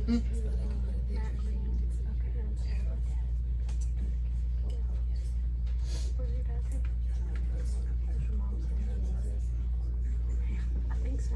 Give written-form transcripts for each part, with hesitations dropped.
I think so.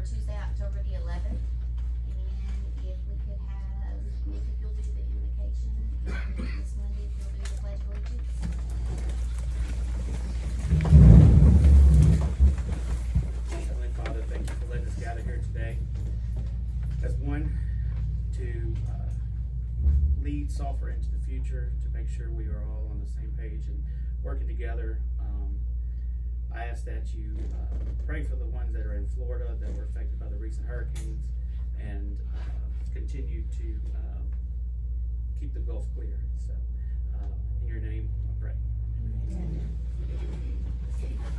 Tuesday, October the 11th. And if we could have Nick, if you'll do the invocation, and Miss Monday, if you'll do the pledge of allegiance. Heavenly Father, thank you for letting us gather here today as one to lead Sulphur into the future, to make sure we are all on the same page and working together. I ask that you pray for the ones that are in Florida that were affected by the recent hurricanes, and continue to keep the Gulf clear. So, in your name, I pray.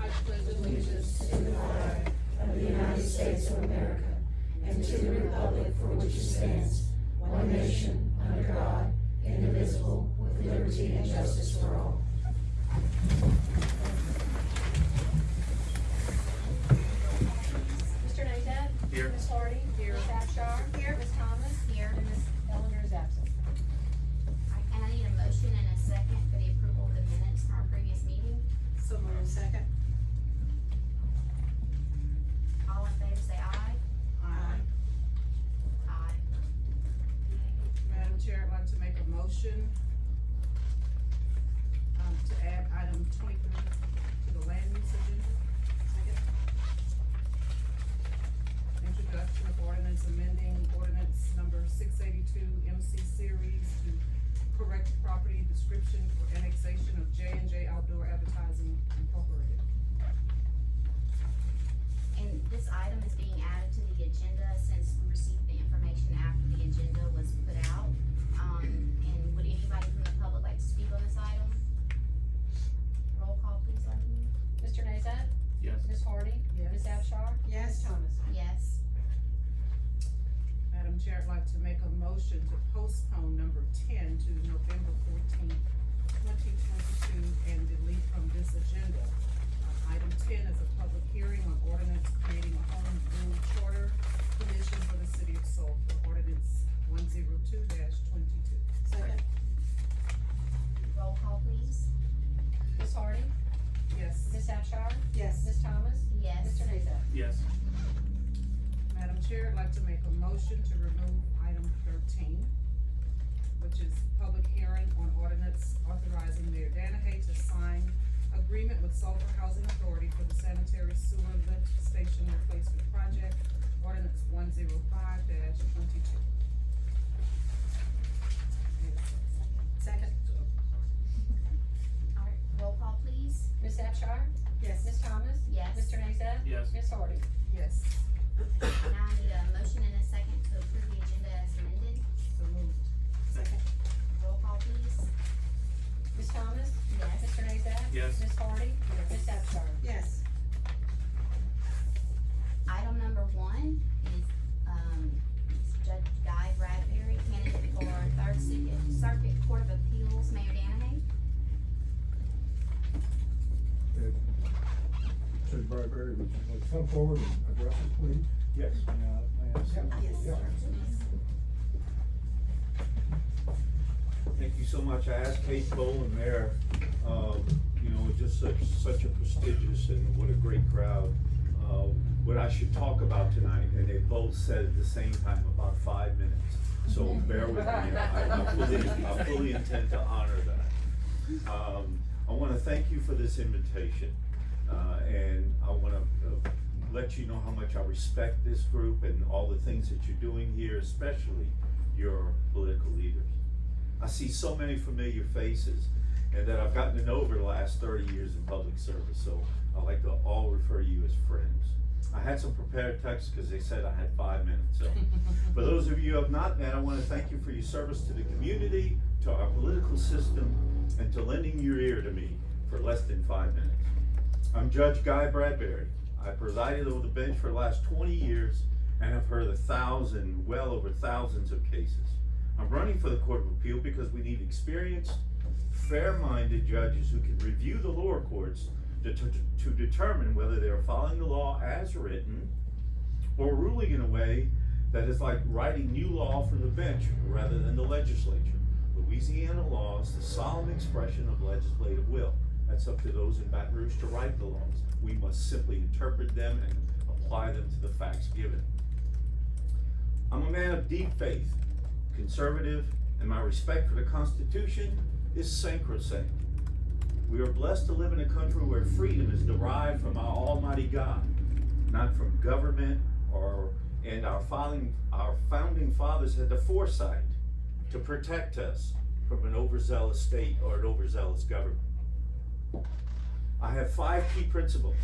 I pledge allegiance to the flag of the United States of America and to the republic for which it stands, one nation, under God, indivisible, with liberty and justice for all. Mr. Nadab? Here. Ms. Hardy? Here. Ms. Abchar? Here. Ms. Thomas? Here. And Ms. Ellender is absent. And I need a motion and a second for the approval of the minutes from our previous meeting. So moved. Second. All in favor say aye. Aye. Aye. Madam Chair, I'd like to make a motion make a motion to postpone number 10 to November 14th, 2022, and delete from this agenda. Item 10 is a public hearing on ordinance creating a home rule charter commission for the city of Sulphur, ordinance 102-22. Second. Roll call, please. Ms. Hardy? Yes. Ms. Abchar? Yes. Ms. Thomas? Yes. Mr. Nazat? Yes. Madam Chair, I'd like to make a motion to remove item 13, which is public hearing on ordinance authorizing Mayor Danahay to sign agreement with Sulphur Housing Authority for the sanitary sewer lift station replacement project, ordinance 105-22. Second. All right, roll call, please. Ms. Abchar? Yes. Ms. Thomas? Yes. Mr. Nazat? Yes. Ms. Hardy? Yes, Now I need a motion and a second to approve the agenda as amended. so moved. Second. Roll call, please. Ms. Thomas? Yes. Mr. Nazat? Yes. Ms. Hardy? Ms. Abchar? Yes. Item number 1 is, Judge Guy Bradbury, candidate for Third Circuit Court of Appeals, Mayor Danahay. Judge Bradbury, would you like to come forward and address it, please? Yes. May I sit? Yes. Yeah. Thank you so much. I asked Kate Cole and Mayor, just such a prestigious and what a great crowd, what I should talk about tonight, and they both said at the same time about 5 minutes. So bear with me. I fully intend to honor that. I wanna thank you for this invitation, and I wanna let you know how much I respect this group and all the things that you're doing here, especially your political leaders. I see so many familiar faces and that I've gotten to know over the last 30 years in public service, so I like to all refer to you as friends. I had some prepared texts because they said I had 5 minutes, so. For those of you who have not met, I want to thank you for your service to the community, to our political system, and to lending your ear to me for less than 5 minutes. I'm Judge Guy Bradbury. I presided over the bench for the last 20 years and have heard well over thousands of cases. I'm running for the Court of Appeal because we need experienced, fair-minded judges who can review the lower courts to determine whether they are following the law as written or ruling in a way that is like writing new law from the bench rather than the legislature. Louisiana law is the solemn expression of legislative will. That's up to those in Baton Rouge to write the laws. We must simply interpret them and apply them to the facts given. I'm a man of deep faith, conservative, and my respect for the Constitution is sacrosanct. We are blessed to live in a country where freedom is derived from our Almighty God, not from government and our founding fathers had the foresight to protect us from an overzealous state or an overzealous government. I have 5 key principles.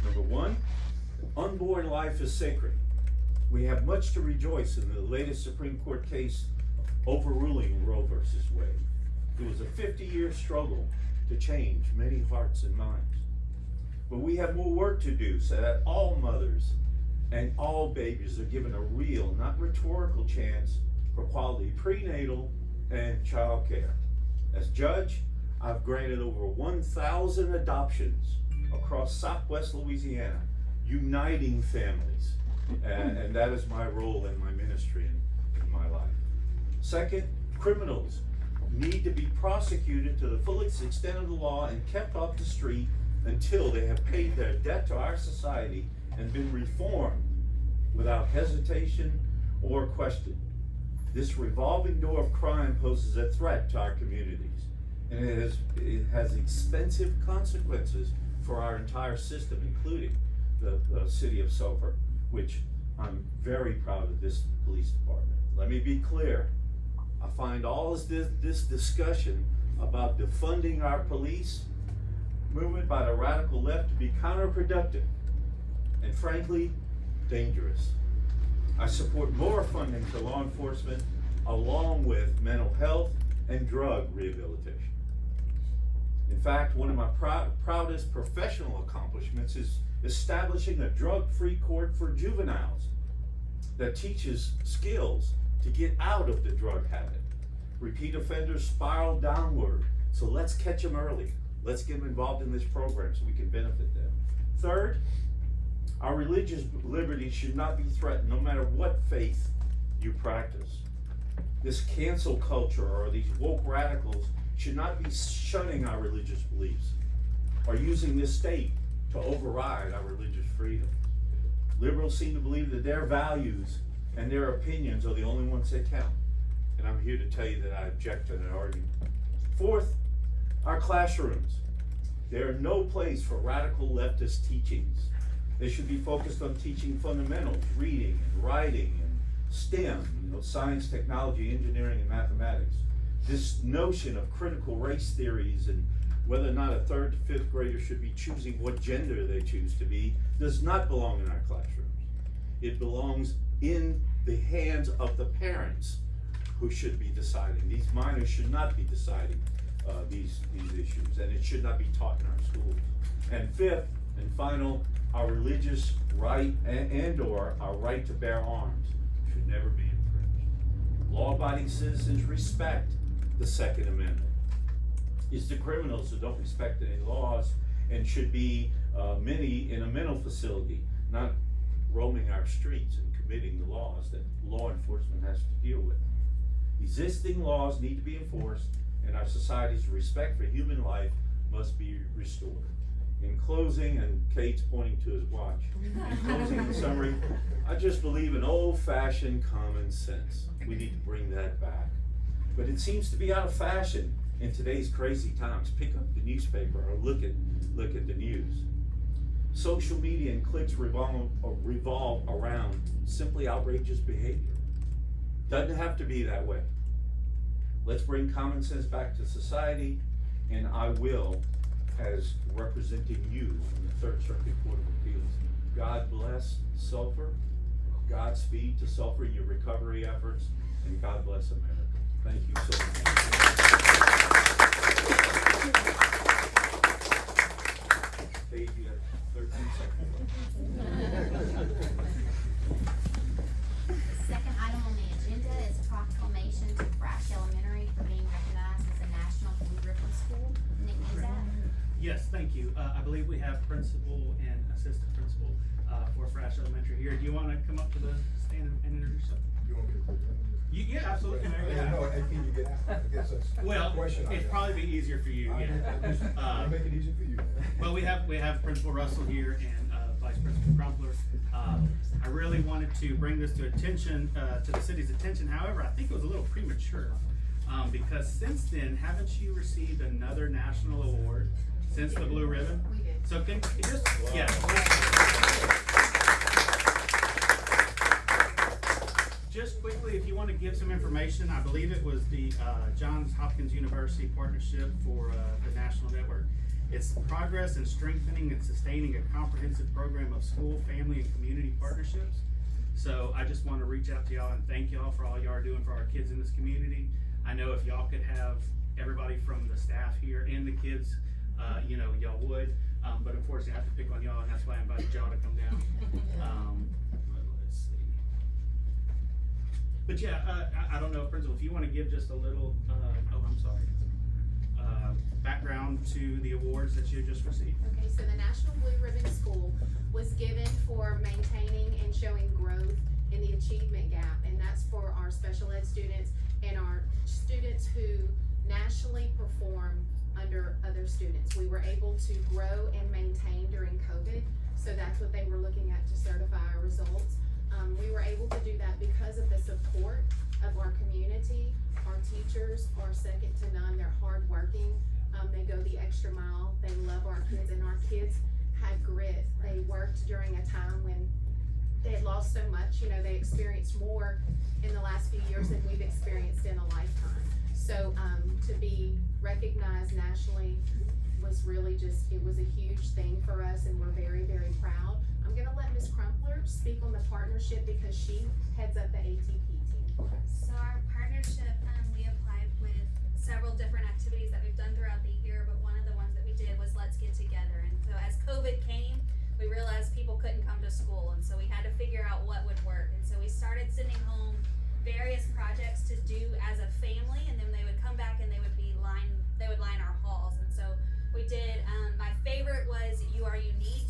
Number 1, unborn life is sacred. We have much to rejoice in the latest Supreme Court case overruling Roe versus Wade. It was a 50-year struggle to change many hearts and minds. But we have more work to do so that all mothers and all babies are given a real, not rhetorical chance for quality prenatal and child care. As judge, I've granted over 1,000 adoptions across Southwest Louisiana, uniting families. And that is my role in my ministry in my life. Second, criminals need to be prosecuted to the fullest extent of the law and kept off the street until they have paid their debt to our society and been reformed without hesitation or question. This revolving door of crime poses a threat to our communities, and it has expensive consequences for our entire system, including the city of Sulphur, which I'm very proud of this police department. Let me be clear. I find all of this discussion about defunding our police movement by the radical left to be counterproductive and frankly, dangerous. I support more funding to law enforcement along with mental health and drug rehabilitation. In fact, one of my proudest professional accomplishments is establishing a drug-free court for juveniles that teaches skills to get out of the drug habit. Repeat offenders spiral downward, so let's catch them early. Let's get them involved in this program so we can benefit them. Third, our religious liberty should not be threatened no matter what faith you practice. This cancel culture or these woke radicals should not be shunning our religious beliefs or using this state to override our religious freedom. Liberals seem to believe that their values and their opinions are the only ones that count. And I'm here to tell you that I object to that argument. Fourth, our classrooms. They are no place for radical leftist teachings. They should be focused on teaching fundamentals, reading and writing and STEM, science, technology, engineering, and mathematics. This notion of critical race theories and whether or not a 3rd to 5th grader should be choosing what gender they choose to be does not belong in our classrooms. It belongs in the hands of the parents who should be deciding. These minors should not be deciding these issues, and it should not be taught in our schools. And fifth and final, our religious right and or our right to bear arms should never be infringed. Law-abiding citizens respect the Second Amendment. It's the criminals who don't respect any laws and should be many in a mental facility, not roaming our streets and committing the laws that law enforcement has to deal with. Existing laws need to be enforced, and our society's respect for human life must be restored. In closing, and Kate's pointing to his watch, in closing, in summary, I just believe in old-fashioned common sense. We need to bring that back. But it seems to be out of fashion in today's crazy times. Pick up the newspaper or look at the news. Social media and cliques revolve around simply outrageous behavior. Doesn't have to be that way. Let's bring common sense back to society, and I will, as representing you in the Third Circuit Court of Appeals. God bless Sulphur, Godspeed to Sulphur, your recovery efforts, and God bless America. Thank you so much. Dave, you have 13 seconds. The second item on the agenda is a proclamation to Brash Elementary for being recognized as a National Blue Ribbon School. Nick knows that. Yes, thank you. I believe we have principal and assistant principal for Frash Elementary here. Do you want to come up to the stand and introduce yourself? You want me to present this? Yeah, absolutely. No, I think you get, I guess that's Well, the question. it'd probably be easier for you, yeah. I'll make it easy for you. Well, we have Principal Russell here and Vice Principal Crumpler. I really wanted to bring this to the city's attention. However, I think it was a little premature because since then, haven't you received another national award since the Blue Ribbon? We did. So can you just, yeah. Just quickly, if you want to give some information, I believe it was the Johns Hopkins University Partnership for the National Network. It's progress in strengthening and sustaining a comprehensive program of school, family, and community partnerships. So I just want to reach out to y'all and thank y'all for all y'all are doing for our kids in this community. I know if y'all could have everybody from the staff here and the kids, y'all would. But unfortunately, I have to pick on y'all, and that's why I invited y'all to come down. Let's see. But yeah, I don't know, Principal, if you want to give just a little, background to the awards that you just received. Okay, so the National Blue Ribbon School was given for maintaining and showing growth in the achievement gap, and that's for our special ed students and our students who nationally perform under other students. We were able to grow and maintain during COVID, so that's what they were looking at to certify our results. We were able to do that because of the support of our community. Our teachers are second to none. They're hardworking. They go the extra mile. They love our kids, and our kids had grit. They worked during a time when they had lost so much. They experienced more in the last few years than we've experienced in a lifetime. So to be recognized nationally was really it was a huge thing for us, and we're very, very proud. I'm gonna let Ms. Crumpler speak on the partnership because she heads up the ATP team. So our partnership, we applied with several different activities that we've done throughout the year, but one of the ones that we did was Let's Get Together. And so as COVID came, we realized people couldn't come to school, and so we had to figure out what would work. And so we started sending home various projects to do as a family, and then they would come back and they would line our halls. And so we did, my favorite was You Are Unique,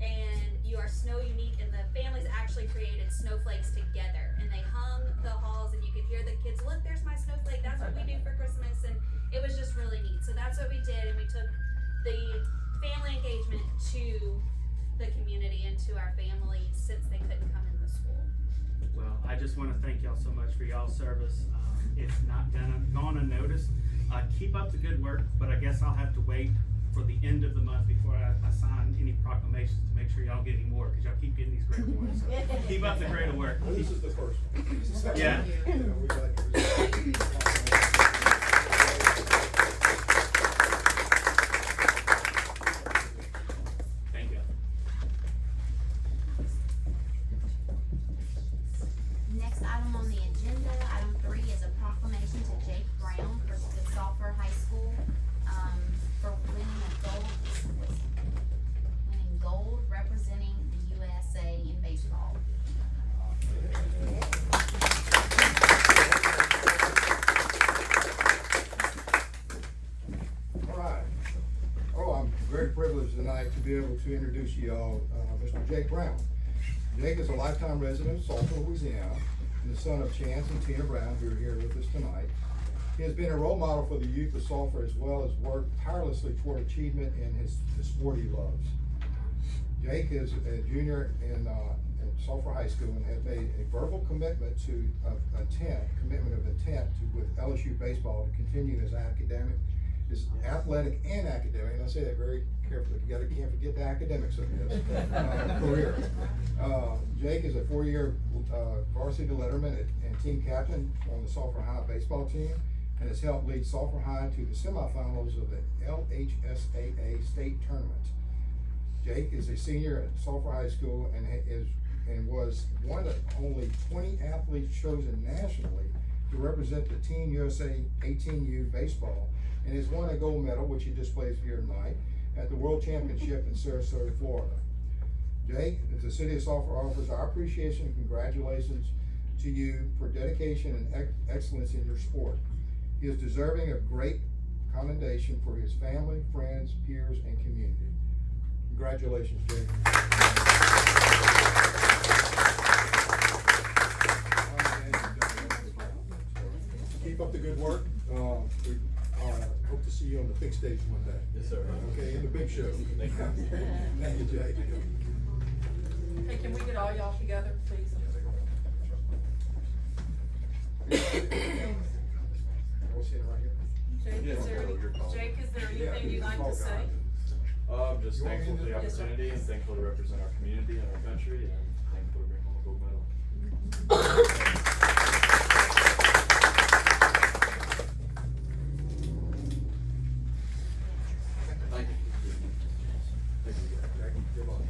and You Are Snow Unique, and the families actually created snowflakes together, and they hung the halls, and you could hear the kids, look, there's my snowflake, that's what we do for Christmas, and it was just really neat. So that's what we did, and we took the family engagement to the community and to our families since they couldn't come in the school. Well, I just want to thank y'all so much for y'all's service. It's not gone unnoticed. Keep up the good work, but I guess I'll have to wait for the end of the month before I sign any proclamations to make sure y'all get any more, because y'all keep getting these great awards. So keep up the great work. Well, this is the first one. Yeah. We'd like to present. Thank you. Next item on the agenda, item 3, is a proclamation to Jake Brown for the Sulphur High School, for winning gold representing the USA in baseball. All right. Oh, I'm very privileged tonight to be able to introduce you all, Mr. Jake Brown. Jake is a lifetime resident of Sulphur, Louisiana, and the son of Chance and Tina Brown, who are here with us tonight. He has been a role model for the youth of Sulphur, as well as worked tirelessly toward achievement in the sport he loves. Jake is a junior at Sulphur High School and has made a verbal commitment of intent with LSU baseball to continue his athletic and academic, and I say that very carefully, can't forget the academics of his career. Jake is a 4-year varsity letterman and team captain on the Sulphur High baseball team, and has helped lead Sulphur High to the semifinals of the LHSAA state tournament. Jake is a senior at Sulphur High School and was one of only 20 athletes chosen nationally to represent the Team USA 18U baseball, and has won a gold medal, which he displays here tonight, at the World Championship in Sarasota, Florida. Jake, as the City of Sulphur offers our appreciation and congratulations to you for dedication and excellence in your sport. He is deserving of great commendation for his family, friends, peers, and community. Congratulations, Jake. Keep up the good work. We hope to see you on the big stage one day. Yes, sir. Okay, in the big show. Thank you. Thank you, Jake. Hey, can we get all y'all together, please? We'll sit right here. Jake, is there anything you'd like to say? I'm just You want me thankful to for the do- Yes, sir. opportunity and thankful to represent our community and our country, and thankful to bring home a gold medal. Thank you. Thank you. Jackie, good luck.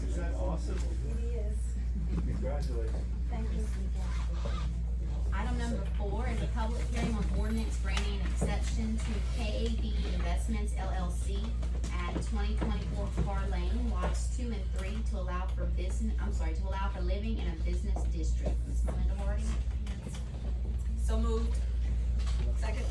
Is that awesome? It is. Congratulations. Item number 4 is a public hearing on ordinance granting an exception to KAB Investments LLC at 2024 Carr Lane, lots 2 and 3, to allow for living in a business district. Ms. Melinda Hardy? So moved. Second.